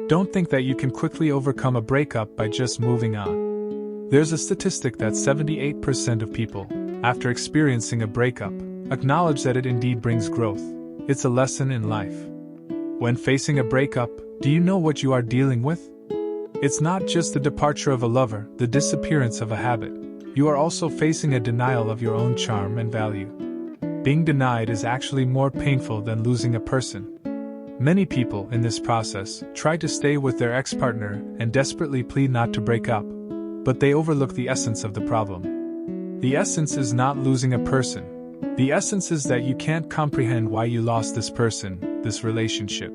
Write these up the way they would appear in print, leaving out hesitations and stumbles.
Don't think that you can quickly overcome a breakup by just moving on. There's a statistic that 78% of people, after experiencing a breakup, acknowledge that it indeed brings growth. It's a lesson in life. When facing a breakup, do you know what you are dealing with? It's not just the departure of a lover, the disappearance of a habit. You are also facing a denial of your own charm and value. Being denied is actually more painful than losing a person. Many people in this process try to stay with their ex-partner and desperately plead not to break up, but they overlook the essence of the problem. The essence is not losing a person. The essence is that you can't comprehend why you lost this person, this relationship.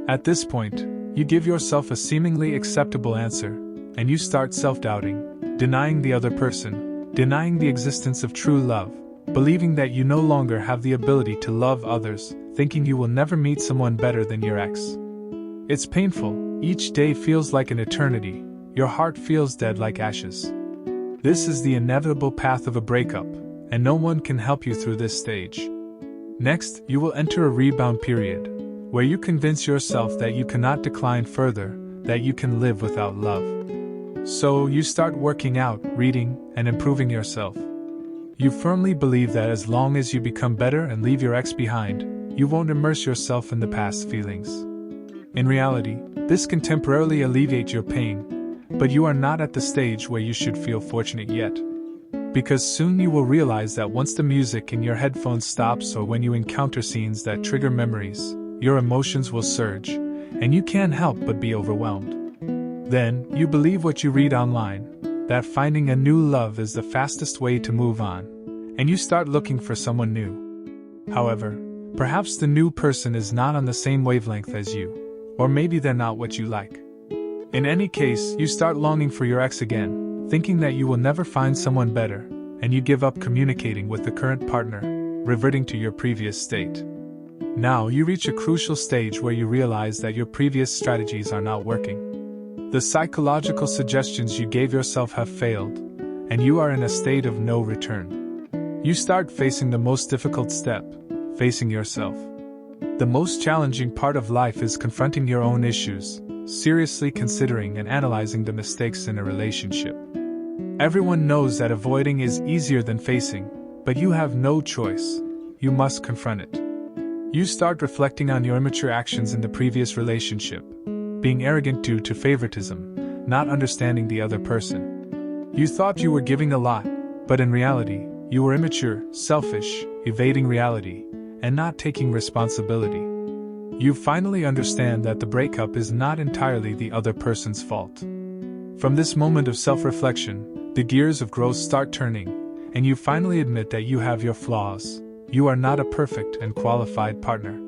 At this point, you give yourself a seemingly acceptable answer, and you start self-doubting, denying the other person, denying the existence of true love, believing that you no longer have the ability to love others, thinking you will never meet someone better than your ex. It's painful, each day feels like an eternity, your heart feels dead like ashes. This is the inevitable path of a breakup, and no one can help you through this stage. Next, you will enter a rebound period, where you convince yourself that you cannot decline further, that you can live without love. So you start working out, reading, and improving yourself. You firmly believe that as long as you become better and leave your ex behind, you won't immerse yourself in the past feelings. In reality, this can temporarily alleviate your pain, but you are not at the stage where you should feel fortunate yet. Because soon you will realize that once the music in your headphones stops or when you encounter scenes that trigger memories, your emotions will surge, and you can't help but be overwhelmed. Then, you believe what you read online, that finding a new love is the fastest way to move on, and you start looking for someone new. However, perhaps the new person is not on the same wavelength as you, or maybe they're not what you like. In any case, you start longing for your ex again, thinking that you will never find someone better, and you give up communicating with the current partner, reverting to your previous state. Now you reach a crucial stage where you realize that your previous strategies are not working. The psychological suggestions you gave yourself have failed, and you are in a state of no return. You start facing the most difficult step, facing yourself. The most challenging part of life is confronting your own issues, seriously considering and analyzing the mistakes in a relationship. Everyone knows that avoiding is easier than facing, but you have no choice. You must confront it. You start reflecting on your immature actions in the previous relationship, being arrogant due to favoritism, not understanding the other person. You thought you were giving a lot, but in reality, you were immature, selfish, evading reality, and not taking responsibility. You finally understand that the breakup is not entirely the other person's fault. From this moment of self-reflection, the gears of growth start turning, and you finally admit that you have your flaws. You are not a perfect and qualified partner.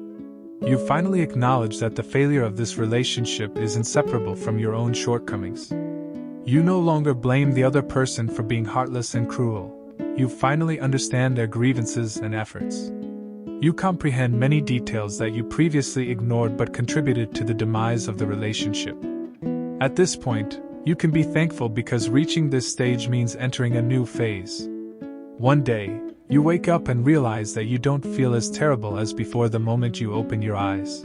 You finally acknowledge that the failure of this relationship is inseparable from your own shortcomings. You no longer blame the other person for being heartless and cruel. You finally understand their grievances and efforts. You comprehend many details that you previously ignored but contributed to the demise of the relationship. At this point, you can be thankful because reaching this stage means entering a new phase. One day, you wake up and realize that you don't feel as terrible as before the moment you open your eyes.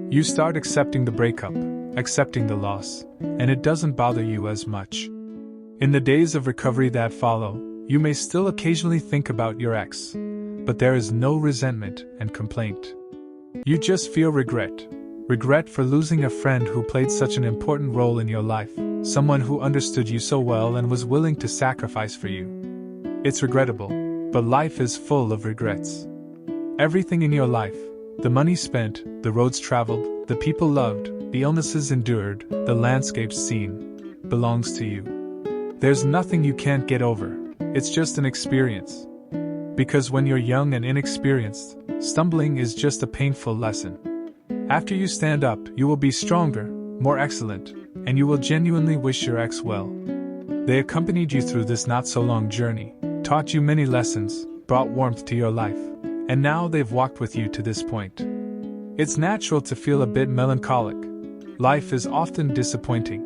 You start accepting the breakup, accepting the loss, and it doesn't bother you as much. In the days of recovery that follow, you may still occasionally think about your ex, but there is no resentment and complaint. You just feel regret. Regret for losing a friend who played such an important role in your life, someone who understood you so well and was willing to sacrifice for you. It's regrettable, but life is full of regrets. Everything in your life, the money spent, the roads traveled, the people loved, the illnesses endured, the landscapes seen, belongs to you. There's nothing you can't get over, it's just an experience. Because when you're young and inexperienced, stumbling is just a painful lesson. After you stand up, you will be stronger, more excellent, and you will genuinely wish your ex well. They accompanied you through this not-so-long journey, taught you many lessons, brought warmth to your life, and now they've walked with you to this point. It's natural to feel a bit melancholic. Life is often disappointing,